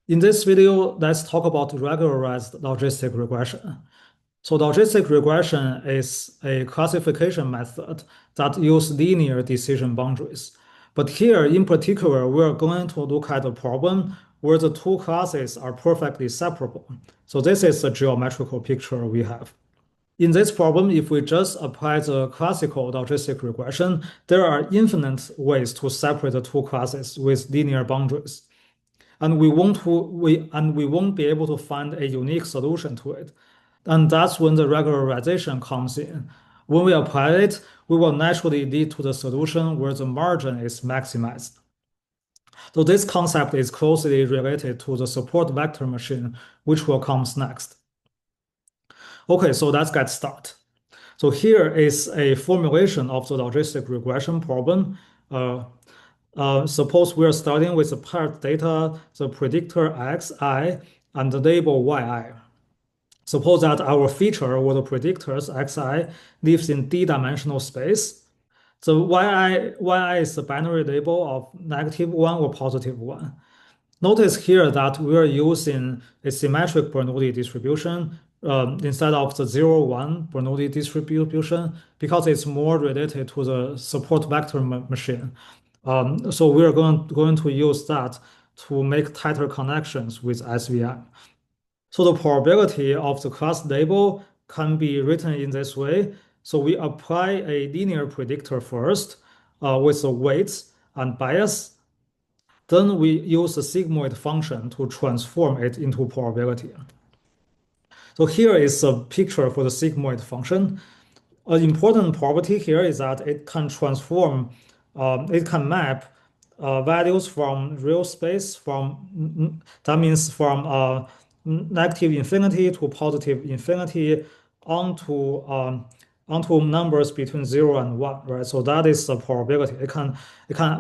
In this video, let's talk about regularized logistic regression. So logistic regression is a classification method that uses linear decision boundaries. But here, in particular, we're going to look at a problem where the two classes are perfectly separable. So this is the geometrical picture we have. In this problem, if we just apply the classical logistic regression, there are infinite ways to separate the two classes with linear boundaries. And we won't be able to find a unique solution to it. And that's when the regularization comes in. When we apply it, we will naturally lead to the solution where the margin is maximized. So this concept is closely related to the support vector machine, which will come next. Okay, so let's get started. So here is a formulation of the logistic regression problem. Suppose we are starting with the paired data, the predictor xi and the label yi. Suppose that our feature or the predictors xi lives in d-dimensional space. The yi is the binary label of -1 or +1. Notice here that we are using a symmetric Bernoulli distribution instead of the 0, 1 Bernoulli distribution because it's more related to the support vector machine. So we are going to use that to make tighter connections with SVM. So the probability of the class label can be written in this way. So we apply a linear predictor first with the weights and bias. Then we use the sigmoid function to transform it into probability. So here is a picture for the sigmoid function. An important property here is that it can transform, it can map values from real space that means from negative infinity to positive infinity onto numbers between 0 and 1, right? So that is the probability. It can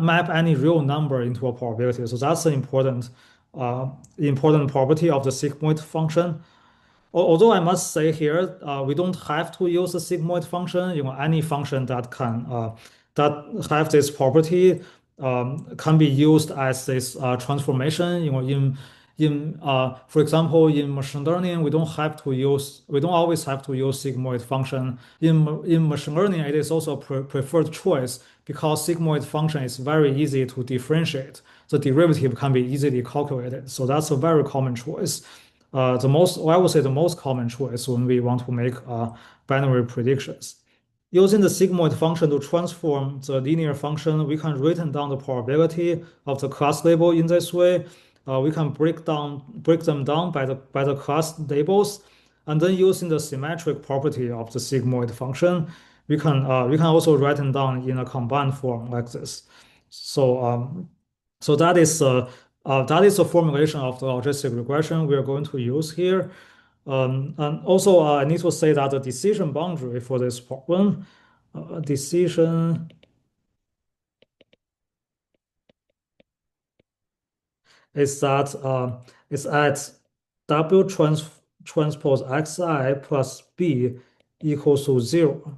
map any real number into a probability. So that's an important property of the sigmoid function. Although I must say here, we don't have to use a sigmoid function. Any function that have this property can be used as this transformation. For example, in machine learning, we don't always have to use sigmoid function. In machine learning, it is also a preferred choice because sigmoid function is very easy to differentiate. The derivative can be easily calculated. So that's a very common choice. I would say the most common choice when we want to make binary predictions. Using the sigmoid function to transform the linear function, we can write down the probability of the class label in this way. We can break them down by the class labels, and then using the symmetric property of the sigmoid function, we can also write them down in a combined form like this. So that is a formulation of the logistic regression we are going to use here. And also, I need to say that the decision boundary for this problem, decision is that it's at W transpose xi plus b equals to 0.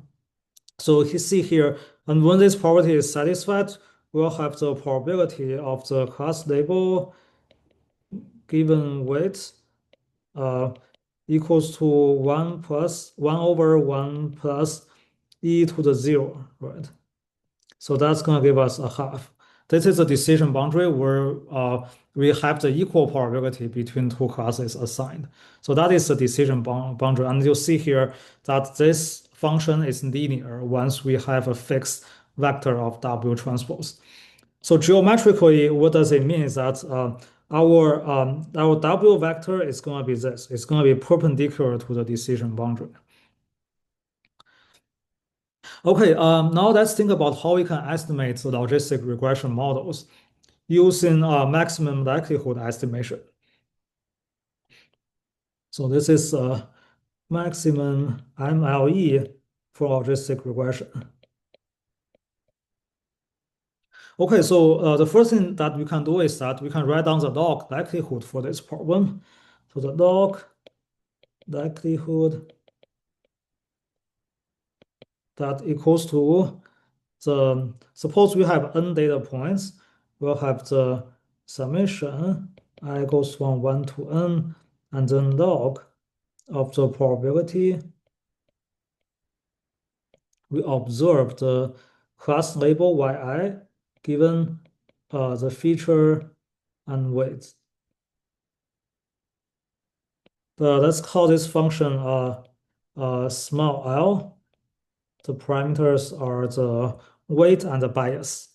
So you see here, and when this property is satisfied, we'll have the probability of the class label given weight uh, equals to 1 plus 1 over 1 plus e to the 0, right? So that's going to give us a half. This is a decision boundary where we have the equal probability between two classes assigned. So that is the decision boundary. And you'll see here that this function is linear once we have a fixed vector of W transpose. So geometrically, what does it mean is that our W vector is going to be this. It's going to be perpendicular to the decision boundary. Okay, now let's think about how we can estimate the logistic regression models using maximum likelihood estimation. So this is maximum MLE for logistic regression. Okay, so the first thing that we can do is that we can write down the log likelihood for this problem. So the log likelihood that equals to suppose we have n data points, we'll have the summation I goes from 1 to n, and then log of the probability we observe the class label yi given the feature and weight. Let's call this function small l. The parameters are the weight and the bias.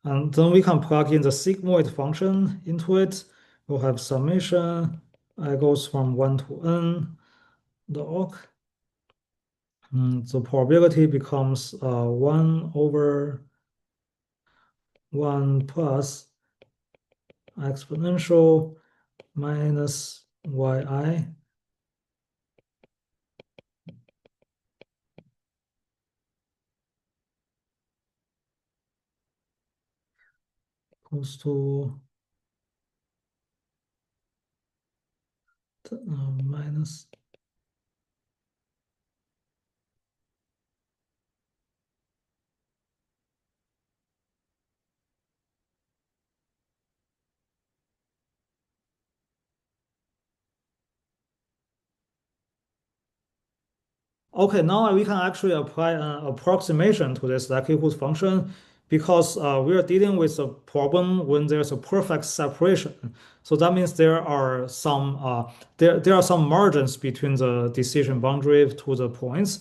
And then we can plug in the sigmoid function into it. We'll have summation I goes from 1 to n log. The probability becomes 1 over 1 plus exponential minus yi equals to minus. Okay, now we can actually apply an approximation to this likelihood function because we are dealing with a problem when there's a perfect separation. So that means there are some margins between the decision boundary to the points.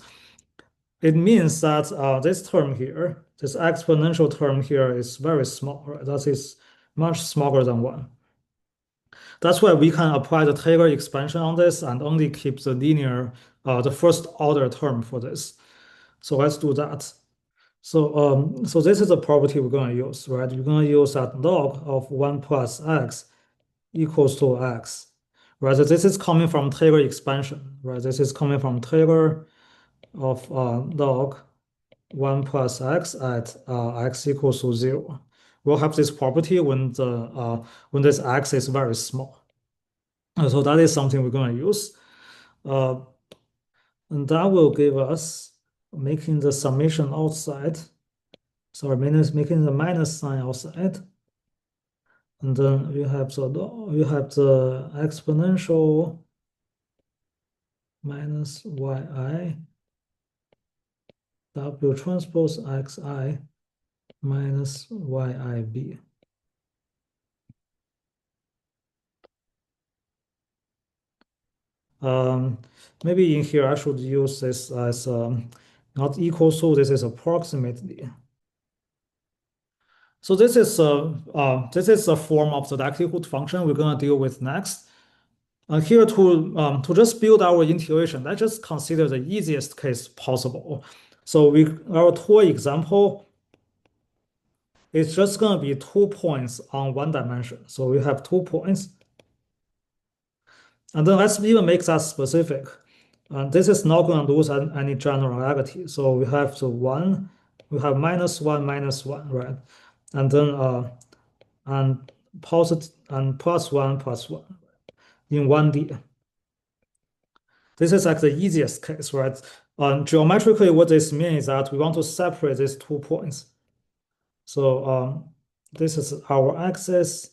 It means that this term here, this exponential term here is very small, right? That is much smaller than one. That's why we can apply the Taylor expansion on this and only keep the linear, the first order term for this. So let's do that. So this is the property we're going to use, right? We're going to use that log of 1 plus x equals to x, right? So this is coming from Taylor expansion, right? This is coming from Taylor of log 1 plus x at x equals to 0. We'll have this property when this x is very small. So that is something we're going to use. Uh, and that will give us making the summation outside. Sorry, making the minus sign outside. And then we have the exponential minus yi w transpose xi minus yib. Maybe in here I should use this as not equal to, this is approximately. So this is a form of the likelihood function we're going to deal with next. Here to just build our intuition, let's just consider the easiest case possible. So our toy example is just going to be 2 points on one dimension. So we have 2 points. And then let's even make that specific. This is not going to lose any generality. So we have the 1, we have -1, right? And then and positive and +1, +1 in 1D. This is like the easiest case, right? Geometrically, what this means is that we want to separate these 2 points. So this is our axis.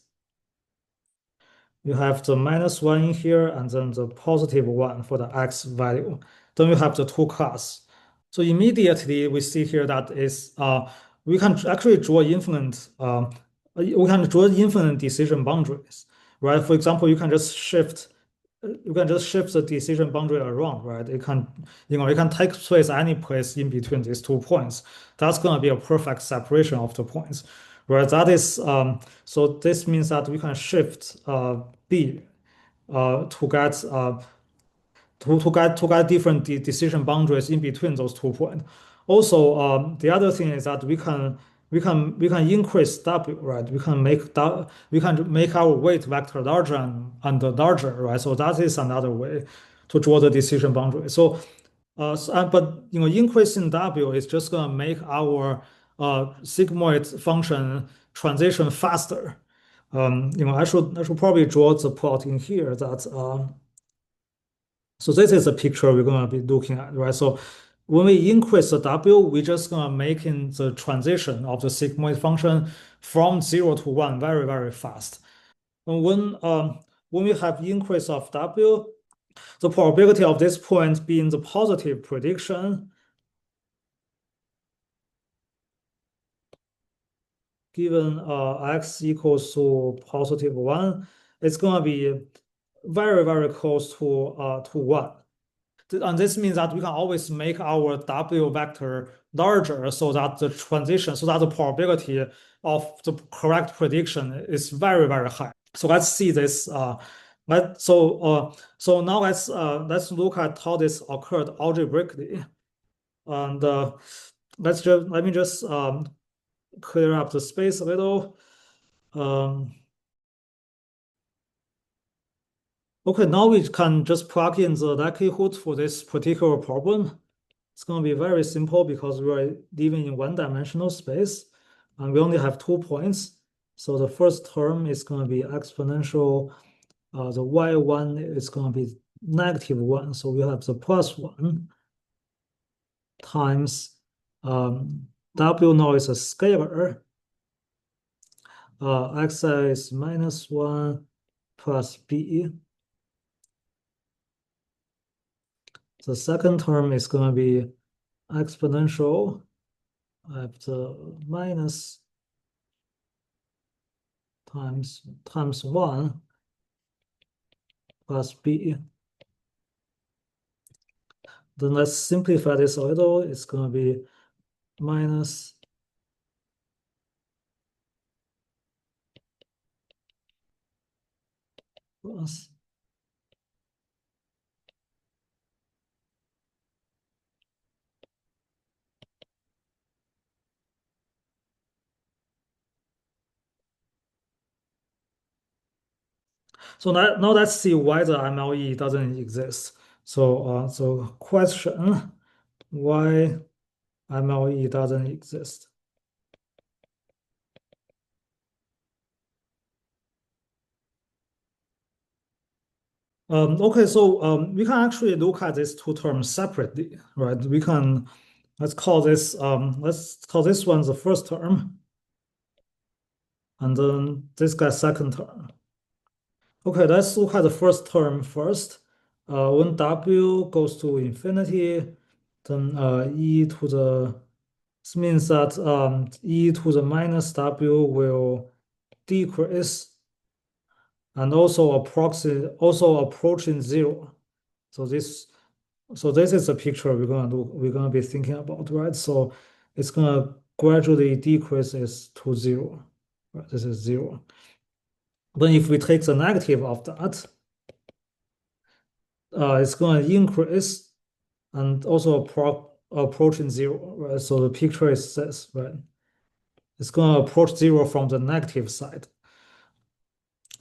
You have the -1 in here and then the +1 for the x value. Then we have the two class. So immediately we see here that is we can actually draw infinite decision boundaries, right? For example, you can just shift the decision boundary around, right? It can take place any place in between these 2 points. That's going to be a perfect separation of the points, right? So this means that we can shift B to get different decision boundaries in between those 2 points. Also, the other thing is that we can increase W, right? We can make our weight vector larger and larger, right? So that is another way to draw the decision boundary. But increasing W is just gonna make our sigmoid function transition faster. I should probably draw the plot in here that so this is a picture we're going to be looking at, right? So when we increase the W, we're just going to make in the transition of the sigmoid function from 0 to 1 very, very fast. when we have increase of W, the probability of this point being the positive prediction given x equals to positive 1, it's going to be very, very close to 1. And this means that we can always make our W vector larger so that the probability of the correct prediction is very, very high. So let's see this. So now let's look at how this occurred algebraically, and let me just clear up the space a little. Um, okay, now we can just plug in the likelihood for this particular problem. It's going to be very simple because we're living in one-dimensional space, and we only have 2 points. So the first term is going to be exponential. The y1 is going to be -1. So we have the +1 times W now is a scalar. Xi is -1 plus B. The second term is going to be exponential at the minus times 1 plus B. Then let's simplify this a little. It's going to be minus plus. So now let's see why the MLE doesn't exist. So the question, why MLE doesn't exist. Okay, so we can actually look at these two terms separately, right? Let's call this one the first term, and then this guy second term. Okay, let's look at the first term first. When W goes to infinity, then this means that e to the minus W will decrease and also approaching 0. So this is the picture we're gonna be thinking about, right? So it's gonna gradually decreases to 0. Right? This is 0. Then if we take the negative of that, it's going to increase and also approaching 0, right? So the picture is this, right? It's going to approach 0 from the negative side.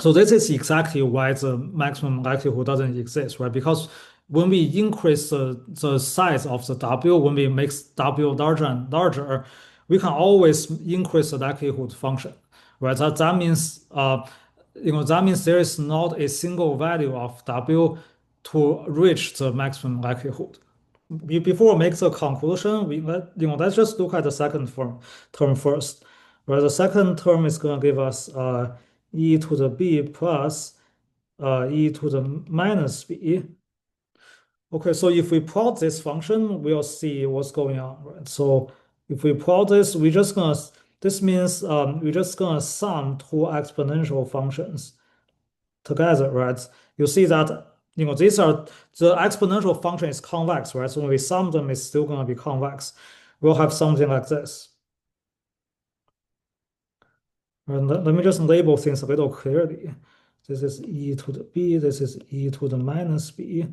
So this is exactly why the maximum likelihood doesn't exist, right? Because when we increase the size of the W, when we make W larger and larger, we can always increase the likelihood function, right? That means that means there is not a single value of W to reach the maximum likelihood. Before we make the conclusion, let's just look at the second term first. Right, the second term is going to give us e to the b plus e to the minus b. Okay, so if we plot this function, we'll see what's going on, right? So if we plot this, this means we're just gonna sum two exponential functions together, right? You see that these are the exponential function is convex, right? So when we sum them, it's still gonna be convex. We'll have something like this. And let me just label things a little clearly. This is e to the b, this is e to the minus b,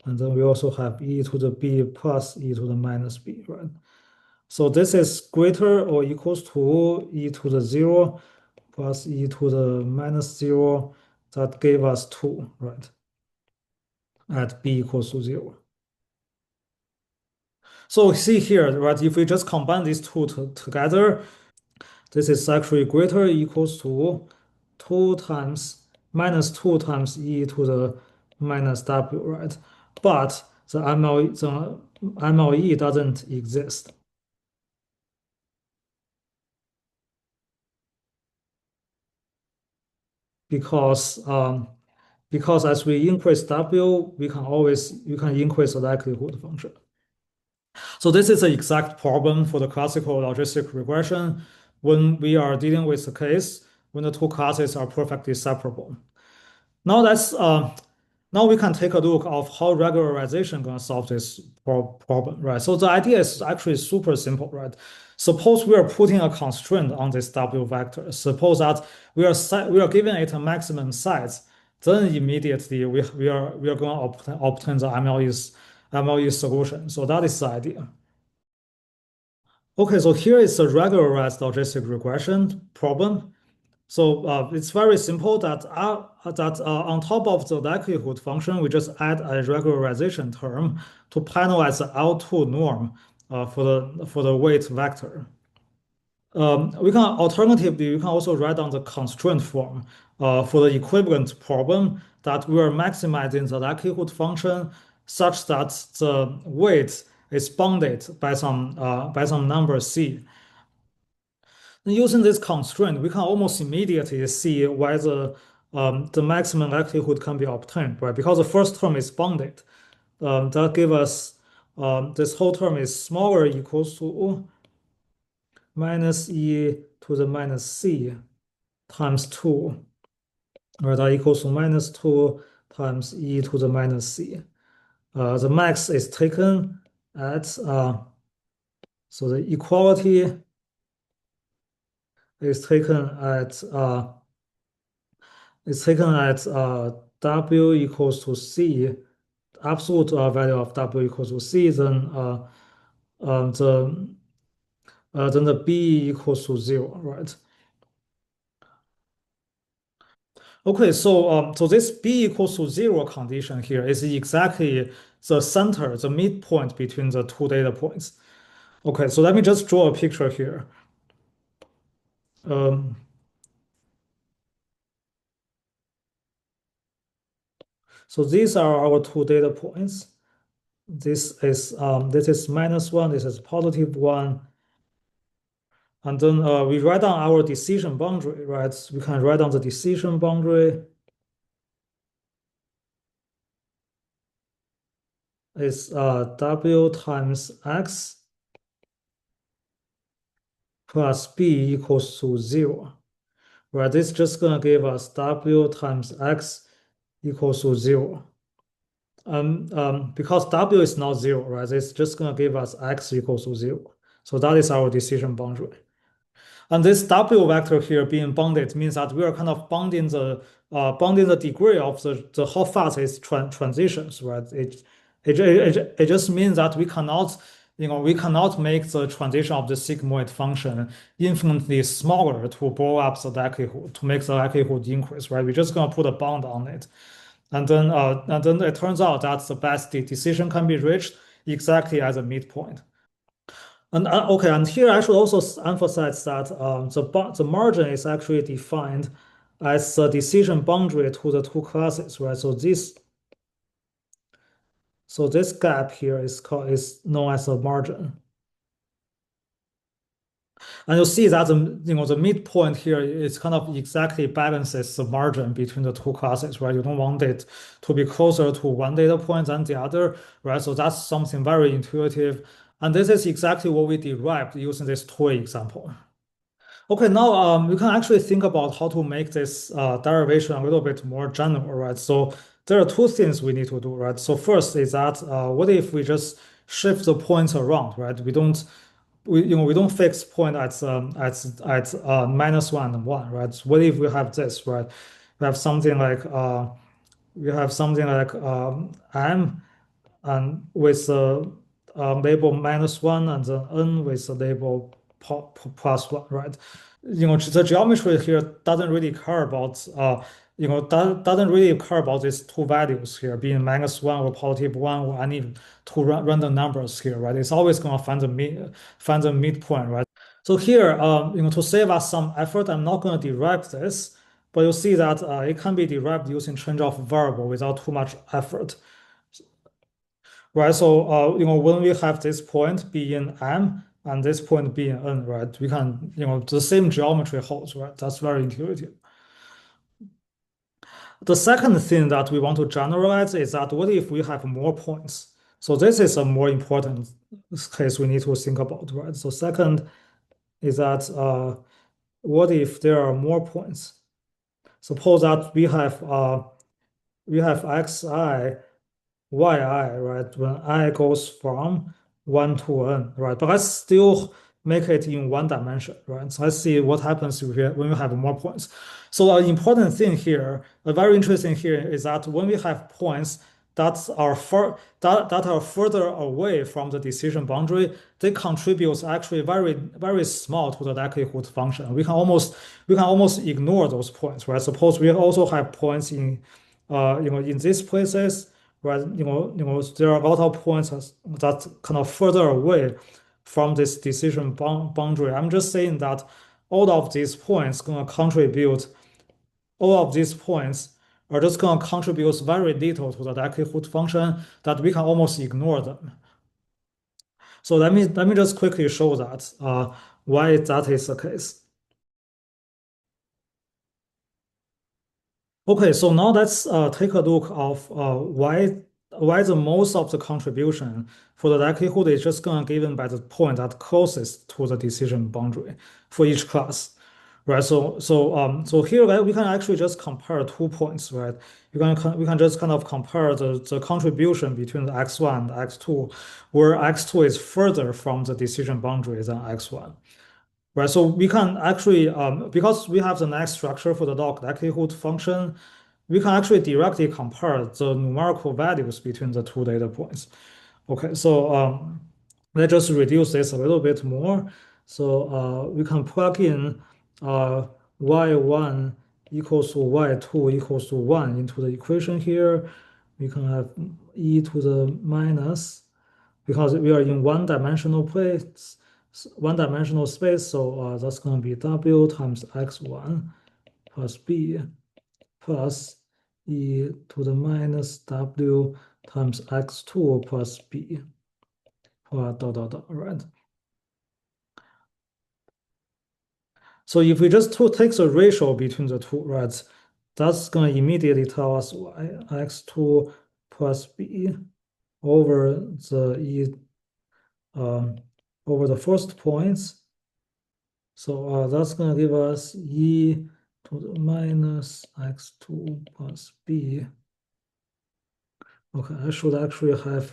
and then we also have e to the b plus e to the minus b, right? So this is greater or equals to e to the 0 plus e to the minus 0. That gave us 2, right? At b equals to 0. So see here, right? If we just combine these two together, this is actually greater or equals to 2 times minus 2 times e to the minus w, right? But the MLE doesn't exist. because because as we increase W, we can increase the likelihood function. So this is the exact problem for the classical logistic regression when we are dealing with the case when the two classes are perfectly separable. Now now we can take a look of how regularization gonna solve this problem, right? So the idea is actually super simple, right? Suppose we are putting a constraint on this W vector. Suppose that we are giving it a maximum size, then immediately we are going to obtain the MLE solution. So that is the idea. Okay, so here is the regularized logistic regression problem. So it's very simple that on top of the likelihood function, we just add a regularization term to penalize the L2 norm for the weight vector. We can also write down the constraint form for the equivalent problem that we are maximizing the likelihood function such that the weight is bounded by some number C. Using this constraint, we can almost immediately see whether the maximum likelihood can be obtained, right? Because the first term is bounded. That gives us this whole term is smaller equals to minus e to the minus c times 2, right? That equals to minus 2 times e to the minus c. The max is taken at, so the equality is taken at W equals to C, absolute value of W equals to C, then um, the then the B equals to 0, right? Okay, so so this B equals to 0 condition here is exactly the center, the midpoint between the two data points. Okay, so let me just draw a picture here. Um, so these are our two data points. This is -1, this is +1. And then we write down our decision boundary, right? We can write down the decision boundary is W times X plus B equals to 0, right? This is just going to give us W times X equals to 0. Because W is not 0, right? It's just going to give us X equals to 0. So that is our decision boundary. And this W vector here being bounded means that we are kind of bounding the degree of the how fast it transitions, right? It just means that we cannot make the transition of the sigmoid function infinitely smaller to blow up the likelihood, to make the likelihood increase, right? We're just gonna put a bound on it. And then it turns out that the best decision can be reached exactly at the midpoint. And okay, and here I should also emphasize that the margin is actually defined as the decision boundary to the two classes, right? So this gap here is known as the margin. And you see that the midpoint here is kind of exactly balances the margin between the two classes, right? You don't want it to be closer to one data point than the other, right? So that's something very intuitive. And this is exactly what we derived using this toy example. Okay, now we can actually think about how to make this derivation a little bit more general, right? So there are two things we need to do, right? So first is that what if we just shift the points around, right? We don't fix point at -1 and 1, right? So what if we have this, right? We have something like m and with the label -1 and then n with the label +1, right? The geometry here doesn't really care about doesn't really care about these two values here being -1 or +1 or any two random numbers here, right? It's always going to find the midpoint, right? So here, to save us some effort, I'm not going to derive this, but you'll see that it can be derived using change of variable without too much effort. Right, so when we have this point be in M and this point be in N, right, we can the same geometry holds, right? That's very intuitive. The second thing that we want to generalize is that what if we have more points? So this is a more important case we need to think about, right? So second is that what if there are more points? Suppose that we have xi yi, right? When I goes from 1 to n, right? But let's still make it in one dimension, right? So let's see what happens when we have more points. So an important thing here, a very interesting here is that when we have points that are further away from the decision boundary, they contribute actually very small to the likelihood function. We can almost ignore those points, right? Suppose we also have points in in these places, right? There are a lot of points that kind of further away from this decision boundary. I'm just saying that all of these points going to contribute, all of these points are just going to contribute very little to the likelihood function that we can almost ignore them. So let me just quickly show that why that is the case. Okay, so now let's take a look of why the most of the contribution for the likelihood is just going to given by the point that closest to the decision boundary for each class, right? So here right, we can actually just compare 2 points, right? We can just kind of compare the contribution between the x1 and x2, where x2 is further from the decision boundary than x1. Right, so we can actually, because we have the next structure for the log likelihood function, we can actually directly compare the numerical values between the two data points. Okay, so let's just reduce this a little bit more. So we can plug in y1 equals to y2 equals to 1 into the equation here. We can have e to the minus, because we are in one dimensional space, so that's going to be w times x1 plus b plus e to the minus w times x2 plus b, right? So if we just take the ratio between the two, right, that's going to immediately tell us x2 plus b over the e over the first points. So that's going to give us e to the minus x2 plus b. Okay, I should actually have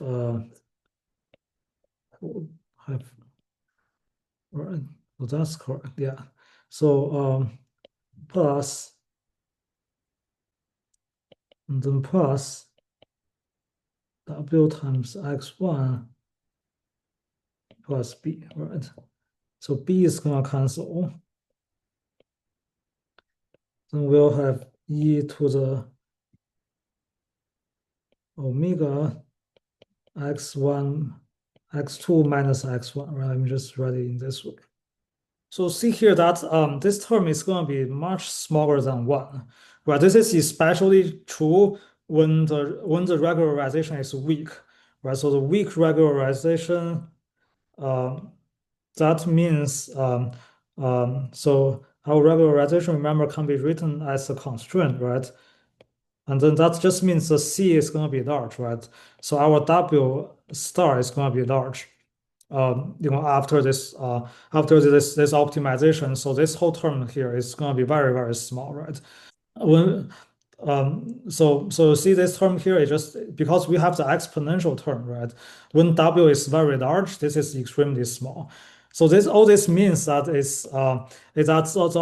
right. So that's correct. Yeah. So plus and then plus w times x1 plus b, right? So b is going to cancel. Then we'll have e to the omega x1, x2 minus x1, right? Let me just write it in this way. So see here that this term is going to be much smaller than 1, right? This is especially true when the regularization is weak, right? So the weak regularization, um, that means so our regularization, remember, can be written as a constraint, right? And then that just means the C is going to be large, right? So our W star is going to be large. After this optimization, so this whole term here is going to be very small, right? When so see this term here is just because we have the exponential term, right? When W is very large, this is extremely small. So this all this means that is that the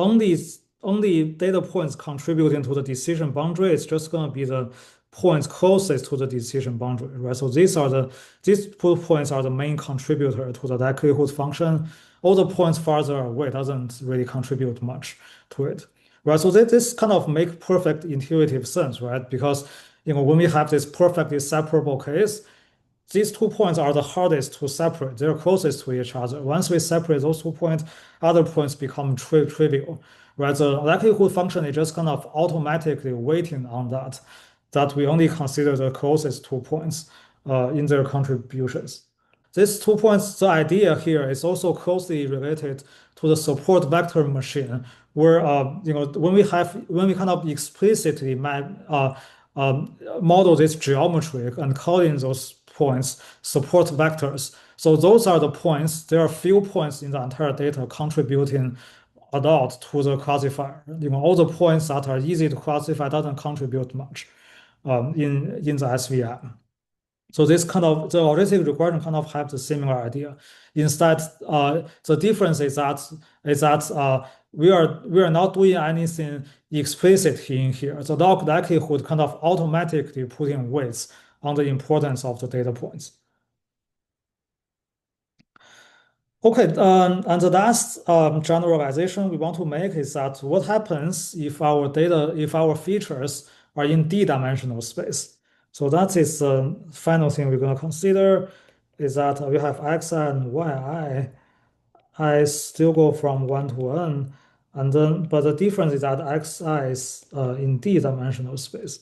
only data points contributing to the decision boundary is just going to be the points closest to the decision boundary, right? So these 2 points are the main contributor to the likelihood function. All the points farther away doesn't really contribute much to it. Right, so this kind of make perfect intuitive sense, right? Because when we have this perfectly separable case, these 2 points are the hardest to separate. They're closest to each other. Once we separate those 2 points, other points become trivial, right? The likelihood function is just kind of automatically waiting on that we only consider the closest 2 points in their contributions. these 2 points, the idea here is also closely related to the support vector machine, where when we kind of explicitly model this geometry and call in those points support vectors. So those are the points. There are few points in the entire data contributing a lot to the classifier. All the points that are easy to classify doesn't contribute much in the SVM. So this kind of the logistic regression kind of have the similar idea. Instead, the difference is that we are not doing anything explicit in here. The log likelihood kind of automatically putting weights on the importance of the data points. Okay, and the last generalization we want to make is that what happens if our features are in D-dimensional space? So that is the final thing we're going to consider is that we have xi and yi. I still go from 1 to n, and then but the difference is that xi is in D-dimensional space.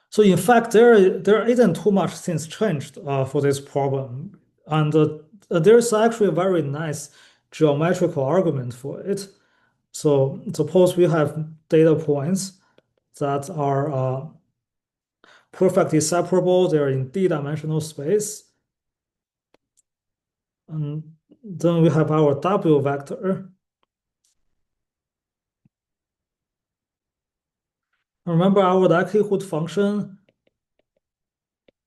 So in fact, there isn't too much things changed for this problem, and there's actually a very nice geometrical argument for it. So suppose we have data points that are perfectly separable. They're in D-dimensional space, and then we have our W vector. Remember our likelihood function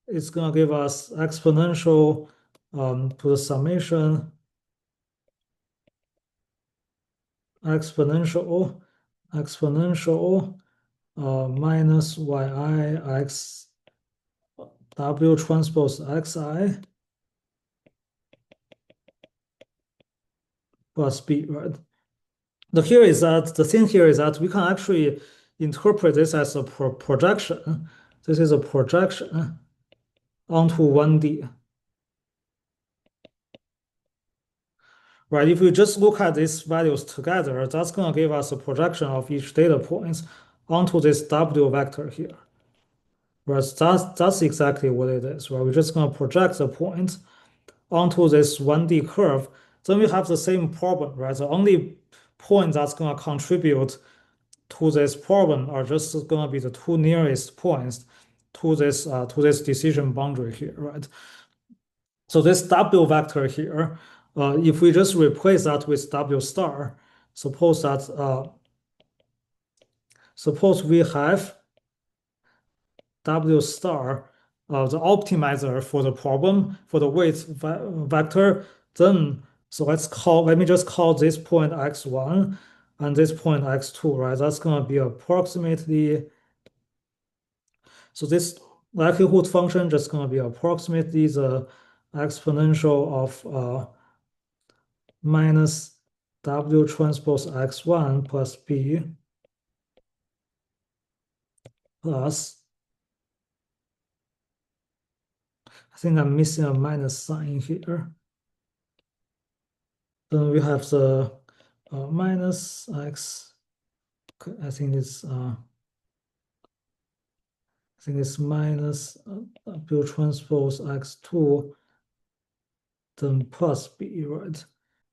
is going to give us exponential to the summation exponential minus yi x w transpose xi plus b, right? The thing here is that we can actually interpret this as a projection. This is a projection onto 1D. Right, if we just look at these values together, that's going to give us a projection of each data point onto this W vector here. Right, that's exactly what it is, right? We're just going to project the point onto this 1D curve. Then we have the same problem, right? The only point that's going to contribute to this problem are just going to be the two nearest points to this decision boundary here, right? So this W vector here, if we just replace that with W star, suppose that suppose we have W star, the optimizer for the problem for the weight vector, then so let me just call this point x1 and this point x2, right? That's going to be approximately, so this likelihood function just going to be approximately the exponential of minus W transpose x1 plus b plus, I think I'm missing a minus sign here. Then we have the minus x, okay, I think it's minus W transpose x2 then plus b, right?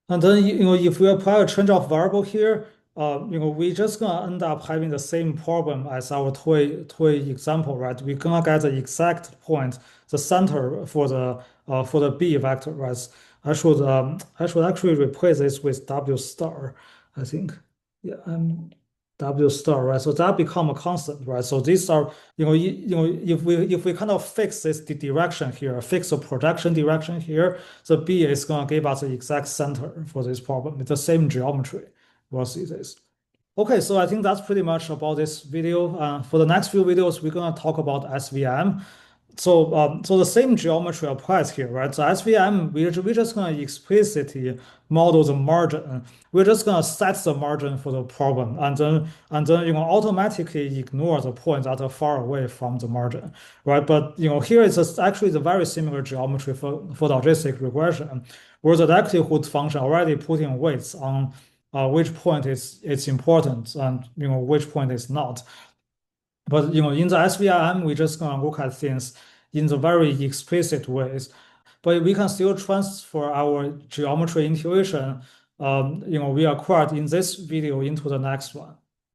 And then if we apply a change of variable here, we just gonna end up having the same problem as our toy example, right? We're gonna get the exact point, the center for the b vector, right? I should actually replace this with W star, I think. Yeah, W star, right? So that become a constant, right? So these are, if we kind of fix this direction here, fix the projection direction here, the B is going to give us the exact center for this problem. It's the same geometry. We'll see this. Okay, so I think that's pretty much about this video. For the next few videos, we're going to talk about SVM. So the same geometry applies here, right? So SVM, we're just going to explicitly model the margin. We're just going to set the margin for the problem, and then automatically ignore the points that are far away from the margin, right? But here it's actually the very similar geometry for logistic regression, where the likelihood function already putting weights which point is it's important and which point is not. But in the SVIM, we just gonna look at things in the very explicit ways. But we can still transfer our geometry intuition we acquired in this video into the next one.